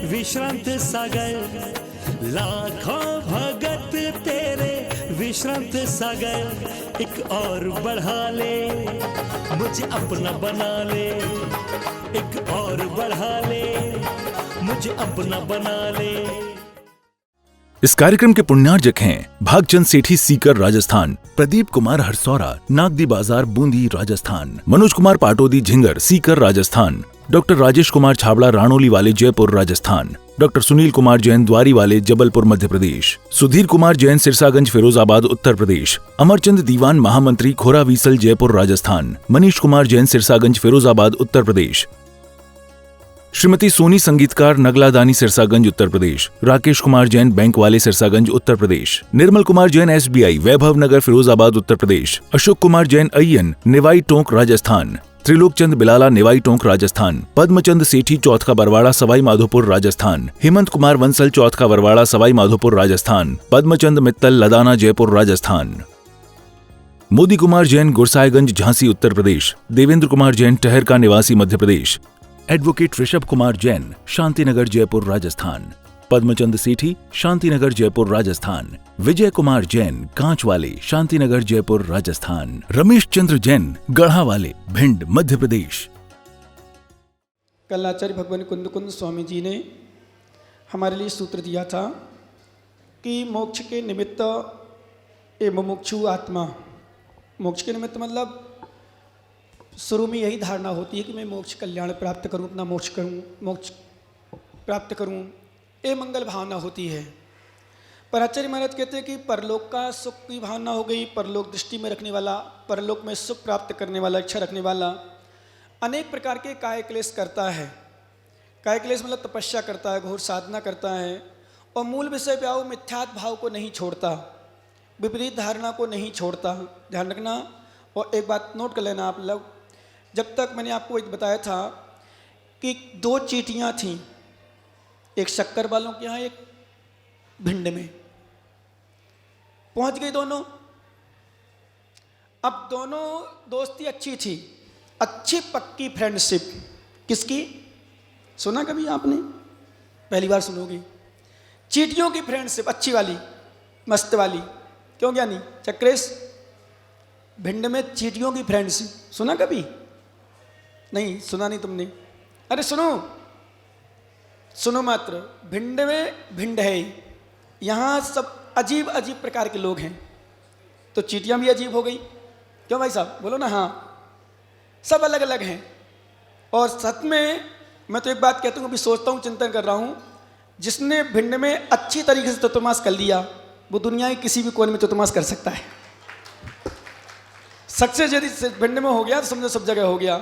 विश्रांत सागर, लाखों भगत तेरे विश्रांत सागर। एक और बढ़ा ले, मुझे अपना बना ले, एक और बढ़ा ले, मुझे अपना बना ले। इस कार्यक्रम के पुण्यार्जक हैं भागचंद सेठी सीकर राजस्थान, प्रदीप कुमार हरसौरा नागदी बाजार बूंदी राजस्थान, मनोज कुमार पाटोदी झिंगर सीकर राजस्थान, डॉक्टर राजेश कुमार छाबड़ा राणोली वाले जयपुर राजस्थान, डॉक्टर सुनील कुमार जैन द्वारी वाले जबलपुर मध्य प्रदेश, सुधीर कुमार जैन सिरसागंज फिरोजाबाद उत्तर प्रदेश, अमरचंद दीवान महामंत्री खोरावीसल जयपुर राजस्थान, मनीष कुमार जैन सिरसागंज फिरोजाबाद उत्तर प्रदेश, श्रीमती सोनी संगीतकार नगला दानी सिरसागंज उत्तर प्रदेश, राकेश कुमार जैन बैंक वाले सिरसागंज उत्तर प्रदेश, निर्मल कुमार जैन SBI वैभव नगर फिरोजाबाद उत्तर प्रदेश, अशोक कुमार जैन अय्यन निवाई टोंक राजस्थान, त्रिलोक चंद बिलाला निवाई टोंक राजस्थान, पद्मचंद सेठी चौथ का बरवाड़ा सवाई माधोपुर राजस्थान, हेमंत कुमार वंसल चौथ का बरवाड़ा सवाई माधोपुर राजस्थान, पद्मचंद मित्तल लदाना जयपुर राजस्थान, मोदी कुमार जैन गुरसाईगंज झांसी उत्तर प्रदेश, देवेंद्र कुमार जैन टहर का निवासी मध्य प्रदेश, एडवोकेट ऋषभ कुमार जैन शांतिनगर जयपुर राजस्थान, पद्मचंद सेठी शांतिनगर जयपुर राजस्थान, विजय कुमार जैन कांच वाले शांतिनगर जयपुर राजस्थान, रमेश चंद्र जैन गढ़ा वाले भिंड मध्य प्रदेश। कल आचार्य भगवान कुंद स्वामी जी ने हमारे लिए सूत्र दिया था कि मोक्ष के निमित्त ए मुमुक्षु आत्मा, मोक्ष के निमित्त मतलब शुरू में यही धारणा होती है कि मैं मोक्ष कल्याण प्राप्त करूं, अपना मोक्ष प्राप्त करूं, ये मंगल भावना होती है। पर आचार्य महाराज कहते हैं कि परलोक का सुख की भावना हो गई, परलोक दृष्टि में रखने वाला, परलोक में सुख प्राप्त करने वाला, इच्छा रखने वाला अनेक प्रकार के काय क्लेश करता है। काय क्लेश मतलब तपस्या करता है, घोर साधना करता है और मूल विषय पे आओ मिथ्यात्व भाव को नहीं छोड़ता, विपरीत धारणा को नहीं छोड़ता। ध्यान रखना। और एक बात नोट कर लेना आप लोग, जब तक मैंने आपको एक बताया था कि 2 चींटियां थीं, एक शक्कर वालों के यहाँ, एक भिंड में। पहुंच गई दोनों। अब दोनों दोस्ती अच्छी थी, अच्छी पक्की फ्रेंडशिप। किसकी? सुना कभी आपने? पहली बार सुनोगे। चींटियों की फ्रेंडशिप अच्छी वाली, मस्त वाली। क्यों ज्ञानी चक्रेश? भिंड में चींटियों की फ्रेंडशिप सुना कभी? नहीं सुना नहीं तुमने? अरे सुनो, सुनो मात्र। भिंड में भिंड है, यहाँ सब अजीब अजीब प्रकार के लोग हैं, तो चींटियाँ भी अजीब हो गई। क्यों भाई साहब बोलो ना? हाँ, सब अलग अलग हैं। और सच में मैं तो एक बात कहता हूँ, अभी सोचता हूँ, चिंतन कर रहा हूँ, जिसने भिंड में अच्छी तरीके से चतुर्मास कर लिया वो दुनिया के किसी भी कोने में चतुर्मास कर सकता है। सक्सेस यदि भिंड में हो गया तो समझो सब जगह हो गया।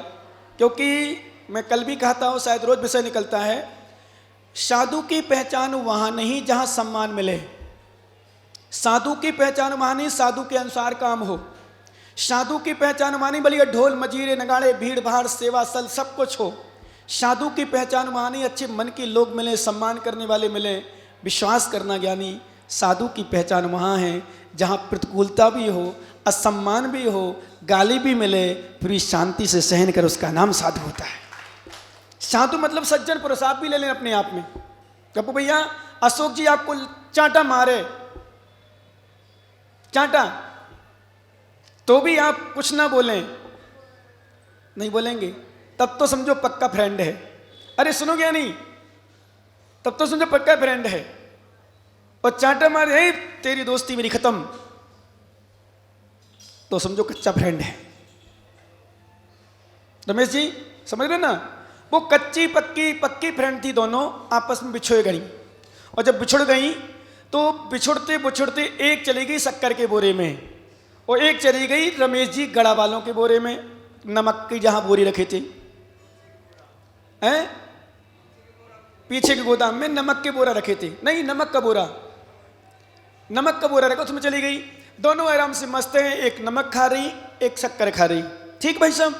क्योंकि मैं कल भी कहता हूँ, शायद रोज विषय निकलता है, साधु की पहचान वहाँ नहीं जहाँ सम्मान मिले। साधु की पहचान वहाँ नहीं साधु के अनुसार काम हो। साधु की पहचान वहाँ नहीं भले ढोल मजीरे नगाड़े भीड़ भाड़ सेवा सल सब कुछ हो। साधु की पहचान वहाँ नहीं अच्छे मन के लोग मिले, सम्मान करने वाले मिले, विश्वास करना ज्ञानी। साधु की पहचान वहाँ है जहाँ प्रतिकूलता भी हो, असम्मान भी हो, गाली भी मिले, फिर भी शांति से सहन कर, उसका नाम साधु होता है। साधु मतलब सज्जन पुरुष। आप भी ले लें अपने आप में। कपू भैया अशोक जी आपको चांटा मारे, चांटा, तो भी आप कुछ ना बोलें, नहीं बोलेंगे, तब तो समझो पक्का फ्रेंड है। अरे सुनो क्या नहीं, तब तो समझो पक्का फ्रेंड है। और चांटा मारे, हे तेरी दोस्ती मेरी खत्म, तो समझो कच्चा फ्रेंड है। रमेश जी समझ रहे ना? वो कच्ची पक्की फ्रेंड थी, दोनों आपस में बिछड़ गई। और जब बिछड़ गई तो बिछुड़ते बिछुड़ते एक चली गई शक्कर के बोरे में और एक चली गई रमेश जी गड़ा वालों के बोरे में, नमक की जहां बोरी रखे थे, हैं पीछे के गोदाम में नमक के बोरा रखे थे। नहीं, नमक का बोरा रखा, उसमें चली गई। दोनों आराम से मस्त हैं, एक नमक खा रही, एक शक्कर खा रही। ठीक भाई साहब।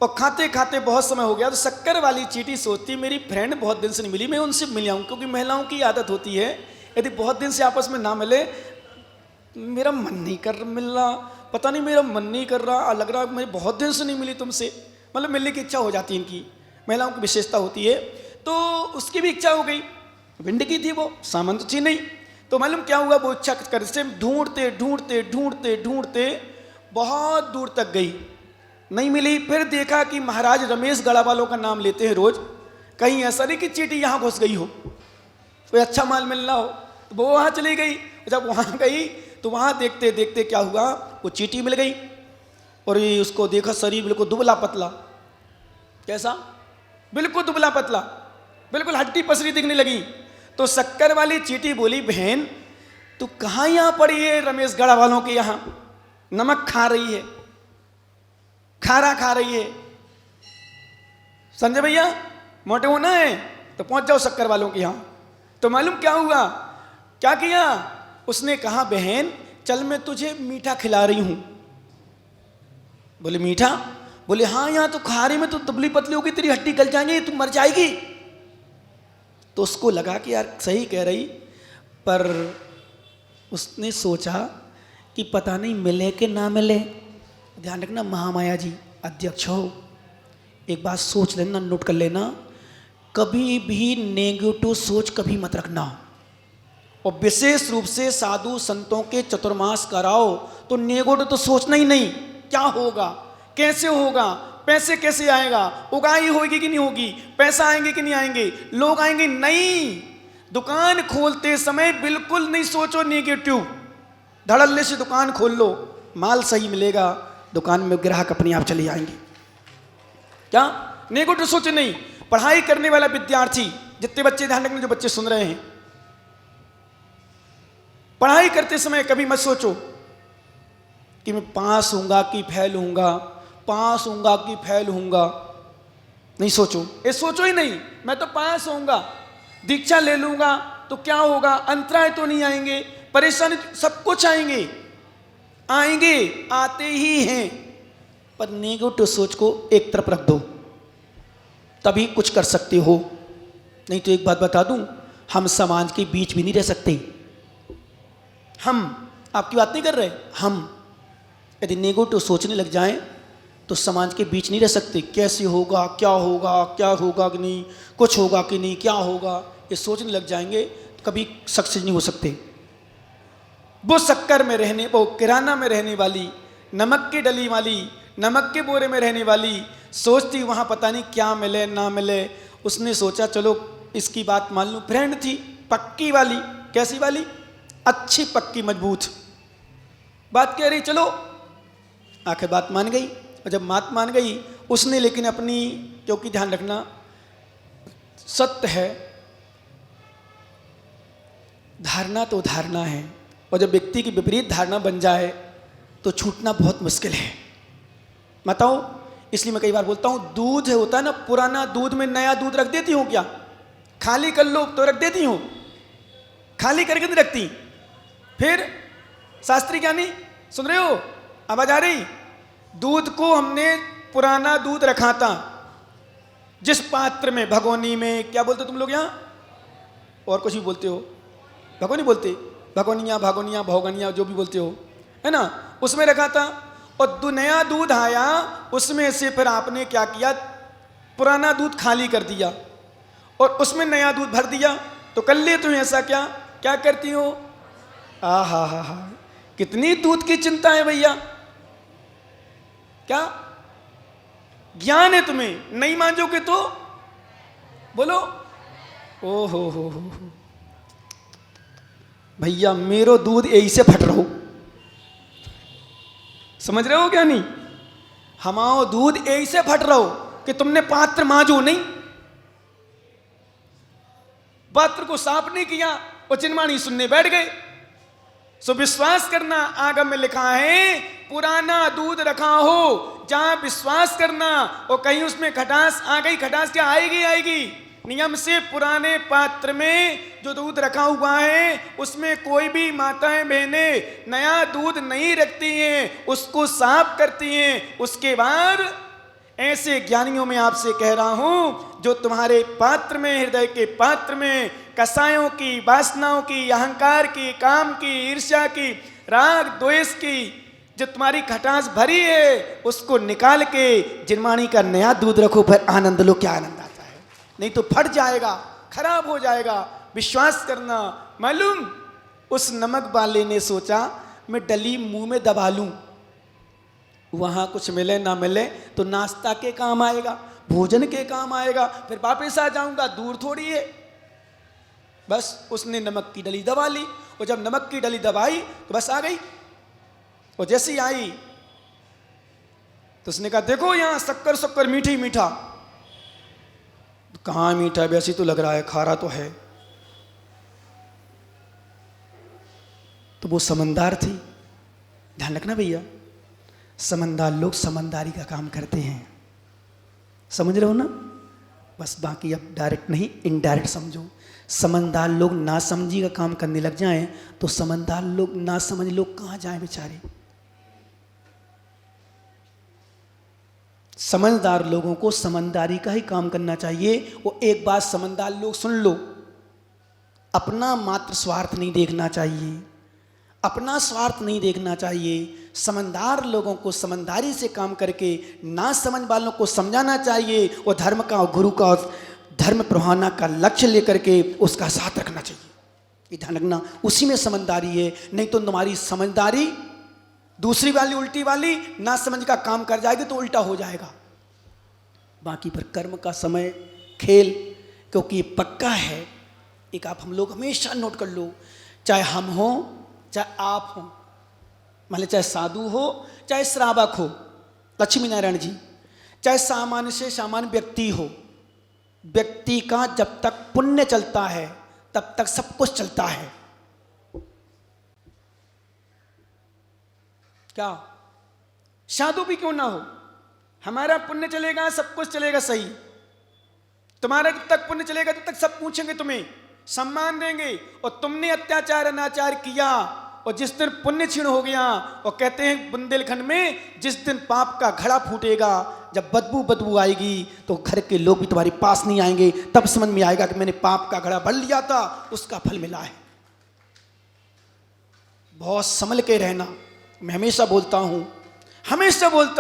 और खाते खाते बहुत समय हो गया तो शक्कर वाली चींटी सोचती मेरी फ्रेंड बहुत दिन से नहीं मिली, मैं उनसे मिल आऊँ। क्योंकि महिलाओं की आदत होती है, यदि बहुत दिन से आपस में ना मिले, मेरा मन नहीं कर मिलना, पता नहीं मेरा मन नहीं कर रहा, लग रहा मैं बहुत दिन से नहीं मिली तुमसे, मतलब मिलने की इच्छा हो जाती है इनकी। महिलाओं की विशेषता होती है। तो उसकी भी इच्छा हो गई, भिंड की थी वो, सामंत थी नहीं। तो मालूम क्या हुआ, वो इच्छा कर से ढूंढते ढूंढते ढूंढते ढूंढते बहुत दूर तक गई, नहीं मिली। फिर देखा कि महाराज रमेश गढ़ा वालों का नाम लेते हैं रोज, कहीं ऐसा नहीं कि चींटी यहाँ घुस गई हो, कोई अच्छा माल मिलना हो। तो वो वहाँ चली गई। जब वहाँ गई तो वहाँ देखते देखते क्या हुआ, वो चींटी मिल गई और ये उसको देखा शरीर बिल्कुल दुबला पतला, कैसा, बिल्कुल दुबला पतला, बिल्कुल हड्डी पसरी दिखने लगी। तो शक्कर वाली चींटी बोली, बहन तू कहाँ यहाँ पड़ी है रमेश गढ़ा वालों के यहाँ, नमक खा रही है, खारा खा रही है। संजय भैया मोटे होना है तो पहुंच जाओ शक्कर वालों के यहाँ। तो मालूम क्या हुआ, क्या किया उसने, कहा बहन चल मैं तुझे मीठा खिला रही हूं। बोले मीठा, बोले हाँ यहाँ तो खा रही, में तो दुबली पतली होगी, तेरी हड्डी गल जाएंगी, तू मर जाएगी। तो उसको लगा कि यार सही कह रही, पर उसने सोचा कि पता नहीं मिले कि ना मिले। ध्यान रखना महामाया जी अध्यक्ष हो, एक बात सोच लेना, नोट कर लेना, कभी भी नेगेटिव सोच कभी मत रखना। और विशेष रूप से साधु संतों के चतुर्मास कराओ तो नेगेटिव तो सोचना ही नहीं, क्या होगा, कैसे होगा, पैसे कैसे आएगा, उगाई होगी कि नहीं होगी, पैसा आएंगे कि नहीं आएंगे, लोग आएंगे नहीं। दुकान खोलते समय बिल्कुल नहीं सोचो नेगेटिव, धड़ल्ले से दुकान खोल लो, माल सही मिलेगा, दुकान में ग्राहक अपने आप चले आएंगे। क्या नेगेटिव सोच नहीं। पढ़ाई करने वाला विद्यार्थी, जितने बच्चे ध्यान रखना, जो बच्चे सुन रहे हैं, पढ़ाई करते समय कभी मत सोचो कि मैं पास होऊंगा कि फेल होऊंगा, पास होऊंगा कि फेल होऊंगा, नहीं सोचो, ये सोचो ही नहीं, मैं तो पास होऊंगा, दीक्षा ले लूंगा तो क्या होगा, अंतराय तो नहीं आएंगे, परेशानी, सब कुछ आएंगे, आएंगे, आते ही हैं। पर नेगेटिव सोच को एक तरफ रख दो, तभी कुछ कर सकते हो। नहीं तो एक बात बता दूं, हम समाज के बीच भी नहीं रह सकते। हम आपकी बात नहीं कर रहे, हम यदि नेगेटिव सोचने लग जाएं तो समाज के बीच नहीं रह सकते। कैसे होगा, क्या होगा, क्या होगा कि नहीं, कुछ होगा कि नहीं, क्या होगा, ये सोचने लग जाएंगे, कभी सक्सेस नहीं हो सकते। वो शक्कर में रहने, वो किराना में रहने वाली, नमक की डली वाली, नमक के बोरे में रहने वाली सोचती वहाँ पता नहीं क्या मिले ना मिले। उसने सोचा चलो इसकी बात मान लूँ, फ्रेंड थी पक्की वाली, कैसी वाली, अच्छी पक्की मजबूत, बात कह रही, चलो आखिर बात मान गई। और जब बात मान गई उसने, लेकिन अपनी, क्योंकि ध्यान रखना सत्य है, धारणा तो धारणा है, और जब व्यक्ति की विपरीत धारणा बन जाए तो छूटना बहुत मुश्किल है। बताओ, इसलिए मैं कई बार बोलता हूँ, दूध होता है ना, पुराना दूध में नया दूध रख देती हूँ क्या, खाली कर लो तो रख देती हूँ, खाली करके नहीं रखती। फिर शास्त्री ज्ञानी सुन रहे हो, आवाज आ रही, दूध को हमने पुराना दूध रखा था जिस पात्र में, भगोनी में, क्या बोलते तुम लोग यहाँ, और कुछ भी बोलते हो, भगोनी बोलते, भगोनिया, भागोनिया, भोगनिया, जो भी बोलते हो, है ना, उसमें रखा था। और नया दूध आया, उसमें से फिर आपने क्या किया, पुराना दूध खाली कर दिया और उसमें नया दूध भर दिया। तो कर ले तुम ऐसा, क्या क्या करती हो, आ हा हा हा, कितनी दूध की चिंता है भैया, क्या ज्ञान है तुम्हें, नहीं मानोगे तो बोलो ओ हो भैया, मेरो दूध यही से फट रहो, समझ रहे हो क्या नहीं, हमारा दूध यही से फट रहो कि तुमने पात्र मांजो नहीं, पात्र को साफ नहीं किया और चिन्माणी सुनने बैठ गए। सो विश्वास करना, आगम में लिखा है, पुराना दूध रखा हो जहां विश्वास करना, और कहीं उसमें खटास आ गई, खटास क्या आएगी, आएगी नियम से। पुराने पात्र में जो दूध रखा हुआ है उसमें कोई भी माताएं बहनें नया दूध नहीं रखती हैं, उसको साफ करती हैं। उसके बाद ऐसे ज्ञानियों में आपसे कह रहा हूं, जो तुम्हारे पात्र में, हृदय के पात्र में कसायों की, वासनाओं की, अहंकार की, काम की, ईर्ष्या की, राग द्वेष की जो तुम्हारी खटास भरी है, उसको निकाल के जिनमानी का नया दूध रखो, फिर आनंद लो। क्या आनंद आता है, नहीं तो फट जाएगा, खराब हो जाएगा। विश्वास करना। मालूम, उस नमक वाले ने सोचा मैं डली मुंह में दबा लूं, वहां कुछ मिले ना मिले तो नाश्ता के काम आएगा, भोजन के काम आएगा, फिर वापस आ जाऊंगा, दूर थोड़ी है। बस उसने नमक की डली दबा ली, और जब नमक की डली दबाई तो बस आ गई। और जैसी आई तो उसने कहा देखो यहां शक्कर शक्कर मीठी मीठा। तो कहाँ मीठा, वैसी तो लग रहा है, खारा तो है। तो वो समझदार थी। ध्यान रखना भैया, समझदार लोग समझदारी का काम करते हैं, समझ रहे हो ना? बस बाकी अब डायरेक्ट नहीं, इनडायरेक्ट समझो। समझदार लोग ना समझी का काम करने लग जाएं तो समझदार लोग ना समझ लोग कहाँ जाएं बेचारे। समझदार लोगों को समझदारी का ही काम करना चाहिए। वो एक बात समझदार लोग सुन लो, अपना मात्र स्वार्थ नहीं देखना चाहिए, अपना स्वार्थ नहीं देखना चाहिए। समझदार लोगों को समझदारी से काम करके ना समझ वालों को समझाना चाहिए, और धर्म का और गुरु का और धर्म प्रभावना का लक्ष्य लेकर के उसका साथ रखना चाहिए। ये ध्यान रखना, उसी में समझदारी है। नहीं तो तुम्हारी समझदारी दूसरी वाली उल्टी वाली ना समझ का काम कर जाएगी तो उल्टा हो जाएगा। बाकी पर कर्म का समय खेल, क्योंकि ये पक्का है। एक आप हम लोग हमेशा नोट कर लो, चाहे हम हो चाहे आप हो, मान लो चाहे साधु हो चाहे श्रावक हो, लक्ष्मी नारायण जी, चाहे सामान्य से सामान्य व्यक्ति हो, व्यक्ति का जब तक पुण्य चलता है तब तक सब कुछ चलता है। क्या साधु भी क्यों ना हो, हमारा पुण्य चलेगा सब कुछ चलेगा सही। तुम्हारा जब तक पुण्य चलेगा तब तक सब पूछेंगे, तुम्हें सम्मान देंगे। और तुमने अत्याचार अनाचार किया और जिस दिन पुण्य क्षीण हो गया, और कहते हैं बुंदेलखंड में जिस दिन पाप का घड़ा फूटेगा, जब बदबू आएगी तो घर के लोग भी तुम्हारे पास नहीं आएंगे, तब समझ में आएगा कि मैंने पाप का घड़ा भर लिया था, उसका फल मिला है। बहुत संभल के रहना। मैं हमेशा बोलता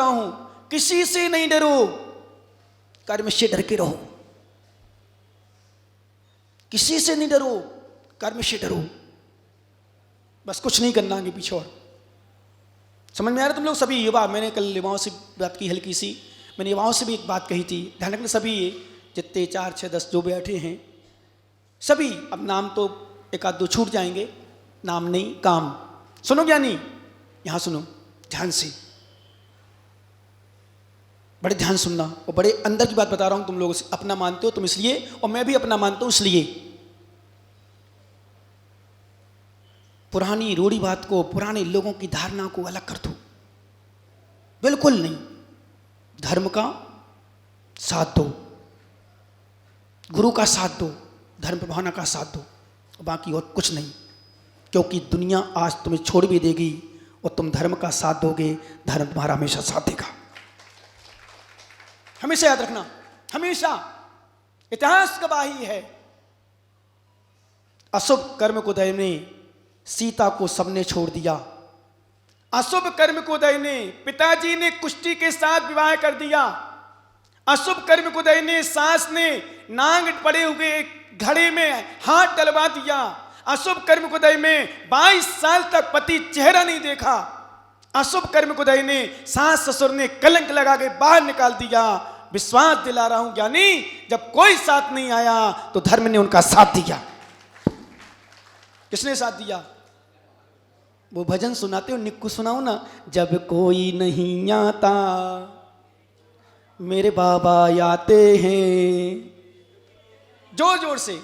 हूं, किसी से नहीं डरो, कर्म से डर के रहो। किसी से नहीं डरो, कर्म से डरो। बस कुछ नहीं करना आगे पीछे। और समझ में आ रहा तुम लोग सभी युवा? मैंने कल युवाओं से बात की हल्की सी, मैंने युवाओं से भी एक बात कही थी। ध्यान रखना सभी, ये जितने 4, 6, 10 जो बैठे हैं सभी, अब नाम तो एक आध दो छूट जाएंगे, नाम नहीं काम। सुनो ज्ञानी, यहां सुनो ध्यान से, बड़े ध्यान सुनना, और बड़े अंदर की बात बता रहा हूं तुम लोगों से। अपना मानते हो तुम इसलिए, और मैं भी अपना मानता हूं इसलिए। पुरानी रूढ़ी बात को, पुराने लोगों की धारणा को अलग कर दो, बिल्कुल नहीं। धर्म का साथ दो, गुरु का साथ दो, धर्म प्रभावना का साथ दो, बाकी और कुछ नहीं। क्योंकि दुनिया आज तुम्हें छोड़ भी देगी और तुम धर्म का साथ दोगे, धर्म तुम्हारा हमेशा साथ देगा। हमेशा याद रखना, हमेशा। इतिहास गवाही है, अशुभ कर्म को दय ने सीता को सबने छोड़ दिया। अशुभ कर्म को दय ने पिताजी ने कुश्ती के साथ विवाह कर दिया। अशुभ कर्म को दय ने सास ने नांग पड़े हुए घड़े में हाथ डलवा दिया। अशुभ कर्म को दय में 22 साल तक पति चेहरा नहीं देखा। अशुभ कर्म को दय ने सास ससुर ने कलंक लगा के बाहर निकाल दिया। विश्वास दिला रहा हूं ज्ञानी, जब कोई साथ नहीं आया तो धर्म ने उनका साथ दिया। किसने साथ दिया? वो भजन सुनाते हो, निक्कू सुनाओ ना। जब कोई नहीं आता मेरे बाबा आते हैं, जोर जोर से,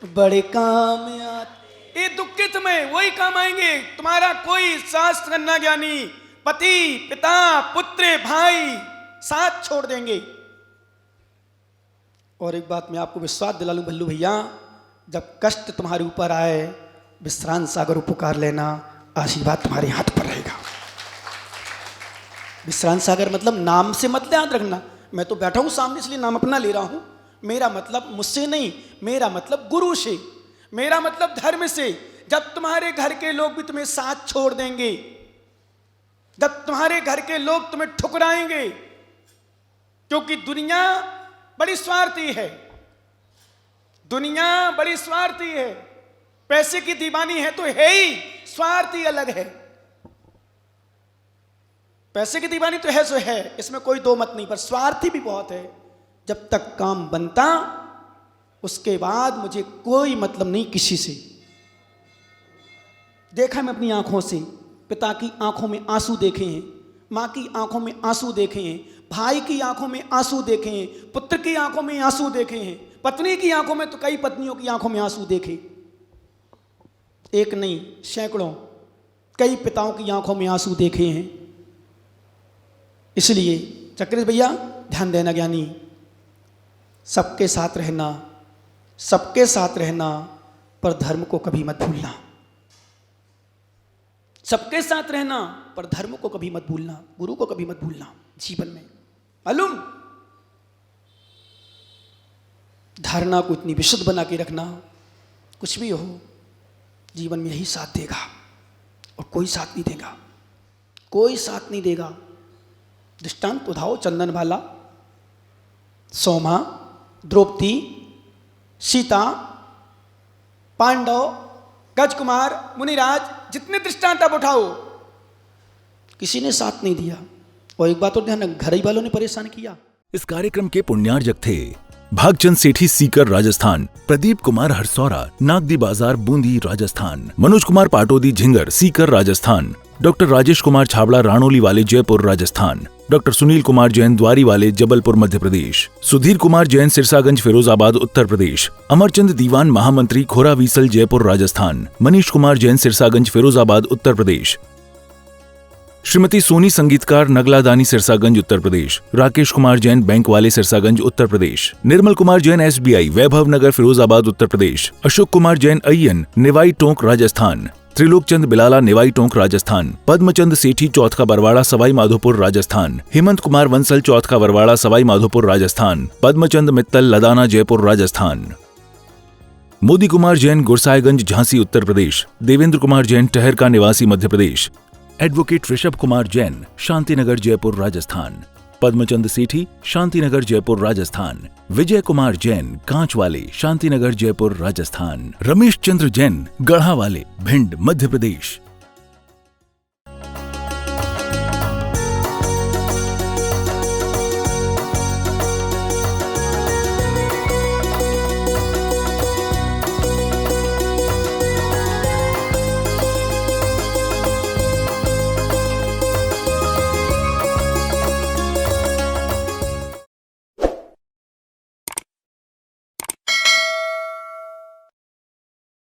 बड़े काम आते। ये दुखित में वही काम आएंगे, तुम्हारा कोई शास्त्र करना ज्ञानी, पति पिता पुत्र भाई साथ छोड़ देंगे। और एक बात मैं आपको विश्वास दिला लूं भल्लू भैया, जब कष्ट तुम्हारे ऊपर आए विश्रांत सागर पुकार लेना, आशीर्वाद तुम्हारे हाथ पर रहेगा। विश्रांत सागर मतलब नाम से मत याद रखना, मैं तो बैठा हूं सामने इसलिए नाम अपना ले रहा हूं। मेरा मतलब मुझसे नहीं, मेरा मतलब गुरु से, मेरा मतलब धर्म से। जब तुम्हारे घर के लोग भी तुम्हें साथ छोड़ देंगे, जब तुम्हारे घर के लोग तुम्हें ठुकराएंगे, क्योंकि दुनिया बड़ी स्वार्थी है, दुनिया बड़ी स्वार्थी है, पैसे की दीवानी है तो है ही, स्वार्थी अलग है। पैसे की दीवानी तो है सो है, इसमें कोई दो मत नहीं, पर स्वार्थी भी बहुत है। जब तक काम बनता उसके बाद मुझे कोई मतलब नहीं किसी से। देखा मैं अपनी आंखों से, पिता की आंखों में आंसू देखे हैं, माँ की आंखों में आंसू देखे हैं, भाई की आंखों में आंसू देखे हैं, पुत्र की आंखों में आंसू देखे हैं, पत्नी की आंखों में तो कई पत्नियों की आंखों में आंसू देखे, एक नहीं सैकड़ों, कई पिताओं की आंखों में आंसू देखे हैं। इसलिए चक्रेश भैया ध्यान देना ज्ञानी, सबके साथ रहना, सबके साथ रहना, पर धर्म को कभी मत भूलना। सबके साथ रहना पर धर्म को कभी मत भूलना, गुरु को कभी मत भूलना जीवन में। मालूम, धारणा को इतनी विशुद्ध बना के रखना, कुछ भी हो जीवन में यही साथ देगा और कोई साथ नहीं देगा, कोई साथ नहीं देगा। दृष्टांत उठाओ, चंदन वाला, सोमा, द्रौपदी, सीता, पांडव, गजकुमार, मुनिराज, जितने दृष्टांत आप उठाओ, किसी ने साथ नहीं दिया। और एक बात और ध्यान रख, घर ही वालों ने परेशान किया। इस कार्यक्रम के पुण्यार्जक थे भागचंद सेठी सीकर राजस्थान, प्रदीप कुमार हरसौरा नागदी बाजार बूंदी राजस्थान, मनोज कुमार पाटोदी झिंगर सीकर राजस्थान, डॉक्टर राजेश कुमार छाबड़ा राणोली वाले जयपुर राजस्थान, डॉक्टर सुनील कुमार जैन द्वारी वाले जबलपुर मध्य प्रदेश, सुधीर कुमार जैन सिरसागंज फिरोजाबाद उत्तर प्रदेश, अमरचंद दीवान महामंत्री खोरावीसल जयपुर राजस्थान, मनीष कुमार जैन सिरसागंज फिरोजाबाद उत्तर प्रदेश, श्रीमती सोनी संगीतकार नगला दानी सिरसागंज उत्तर प्रदेश, राकेश कुमार जैन बैंक वाले सिरसागंज उत्तर प्रदेश, निर्मल कुमार जैन SBI वैभव नगर फिरोजाबाद उत्तर प्रदेश, अशोक कुमार जैन अय्यन निवाई टोंक राजस्थान, त्रिलोक चंद बिलाला निवाई टोंक राजस्थान, पद्मचंद सेठी चौथ का बरवाड़ा सवाई माधोपुर राजस्थान, हेमंत कुमार वंसल चौथ का बरवाड़ा सवाई माधोपुर राजस्थान, पद्मचंद मित्तल लदाना जयपुर राजस्थान, मोदी कुमार जैन गुरसाईगंज झांसी उत्तर प्रदेश, देवेंद्र कुमार जैन टहर का निवासी मध्य प्रदेश, एडवोकेट ऋषभ कुमार जैन शांतिनगर जयपुर राजस्थान, पद्मचंद सेठी शांतिनगर जयपुर राजस्थान, विजय कुमार जैन कांच वाले शांतिनगर जयपुर राजस्थान, रमेश चंद्र जैन गढ़ा वाले भिंड मध्य प्रदेश,